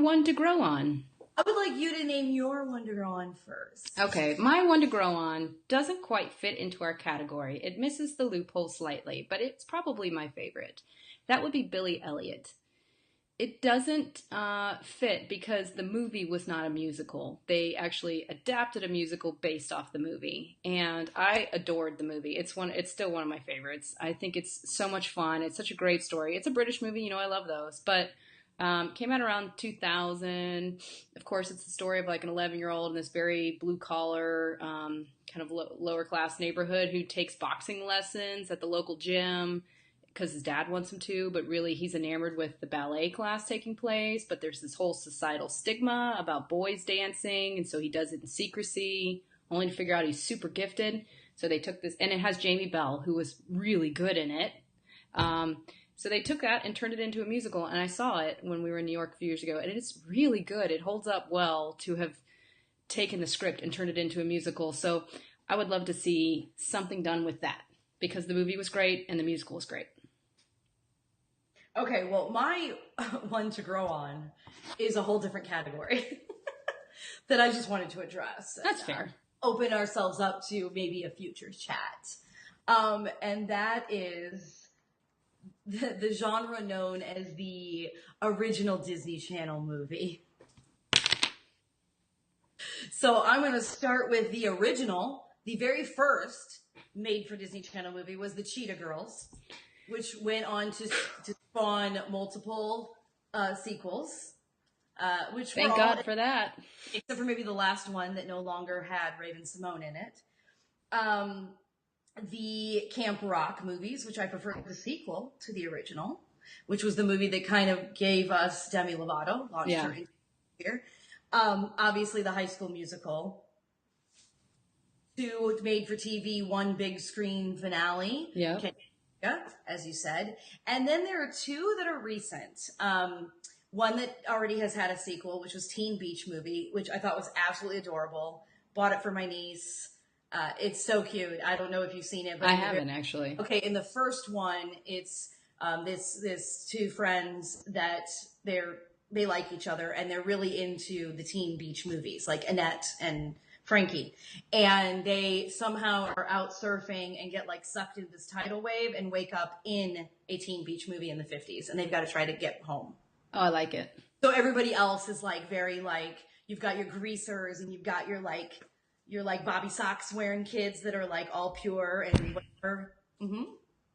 one to grow on? I would like you to name your one to grow on first. Okay, my one to grow on doesn't quite fit into our category. It misses the loophole slightly, but it's probably my favorite. That would be Billy Elliot. It doesn't fit because the movie was not a musical. They actually adapted a musical based off the movie, and I adored the movie. It's still one of my favorites. I think it's so much fun. It's such a great story. It's a British movie, I love those, but came out around 2000. Of course, it's the story of like an 11-year-old in this very blue collar, kind of lower class neighborhood who takes boxing lessons at the local gym because his dad wants him to, but really he's enamored with the ballet class taking place. But there's this whole societal stigma about boys dancing, and so he does it in secrecy, only to figure out he's super gifted. So they took this, and it has Jamie Bell, who was really good in it. So they took that and turned it into a musical, and I saw it when we were in New York a few years ago, and it's really good. It holds up well to have taken the script and turned it into a musical. So I would love to see something done with that because the movie was great and the musical was great. Okay, well, my one to grow on is a whole different category that I just wanted to address. That's fair. Open ourselves up to maybe a future chat. And that is the genre known as the original Disney Channel movie. So I'm going to start with the original. The very first made for Disney Channel movie was the Cheetah Girls, which went on to spawn multiple sequels. Which Thank God for that. Except for maybe the last one that no longer had Raven-Symoné in it. The Camp Rock movies, which I prefer the sequel to the original, which was the movie that kind of gave us Demi Lovato, launched her into here. Obviously, the High School Musical. 2 made for TV, 1 big screen finale. Yeah. As you said. And then there are 2 that are recent. One that already has had a sequel, which was Teen Beach Movie, which I thought was absolutely adorable. Bought it for my niece. It's so cute. I don't know if you've seen it, but I haven't actually. Okay, in the first one, it's this 2 friends that they like each other and they're really into the Teen Beach movies, like Annette and Frankie, and they somehow are out surfing and get like sucked into this tidal wave and wake up in a Teen Beach movie in the 50s, and they've got to try to get home. Oh, I like it. So everybody else is like very like, you've got your greasers and you've got your like Bobby socks wearing kids that are like all pure and whatever. Mm-hmm.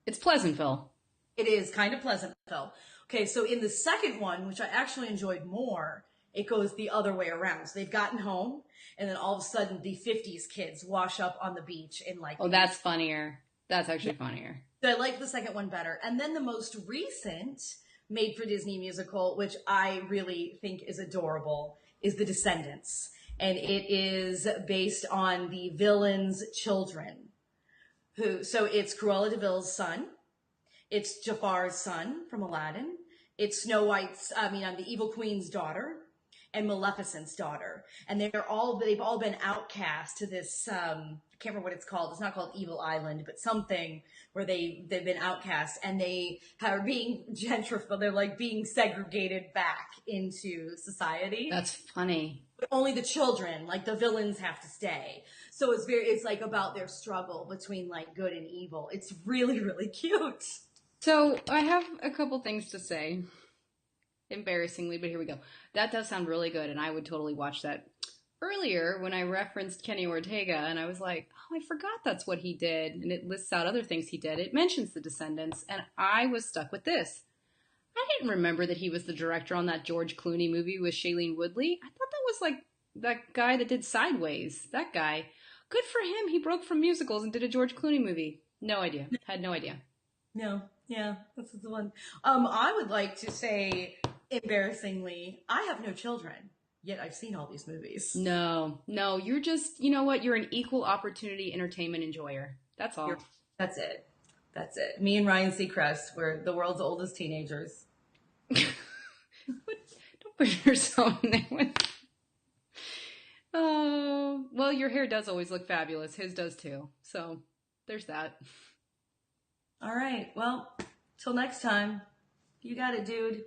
It's Pleasantville. It is kind of Pleasantville. Okay, so in the second one, which I actually enjoyed more, it goes the other way around. So they've gotten home, and then all of a sudden the 50s kids wash up on the beach in like... Oh, that's funnier. That's actually funnier. So I like the second one better. And then the most recent made for Disney musical, which I really think is adorable, is The Descendants. And it is based on the villain's children. So it's Cruella de Vil's son. It's Jafar's son from Aladdin. It's the Evil Queen's daughter. And Maleficent's daughter, and they've all been outcast to this. I can't remember what it's called. It's not called Evil Island, but something where they've been outcast, and they are being gentrified. They're like being segregated back into society. That's funny. But only the children, like the villains, have to stay. So it's like about their struggle between like good and evil. It's really, really cute. So I have a couple things to say. Embarrassingly, but here we go. That does sound really good, and I would totally watch that. Earlier, when I referenced Kenny Ortega, and I was like, oh, I forgot that's what he did, and it lists out other things he did. It mentions The Descendants, and I was stuck with this. I didn't remember that he was the director on that George Clooney movie with Shailene Woodley. I thought that was like that guy that did Sideways. That guy. Good for him. He broke from musicals and did a George Clooney movie. No idea. Had no idea. No. Yeah, this is the one. I would like to say... Embarrassingly, I have no children, yet I've seen all these movies. No, you're just, you know what? You're an equal opportunity entertainment enjoyer. That's all. That's it. Me and Ryan Seacrest, we're the world's oldest teenagers. Don't put yourself in there. Oh, well, your hair does always look fabulous. His does too. So there's that. All right. Well, till next time. You got it, dude.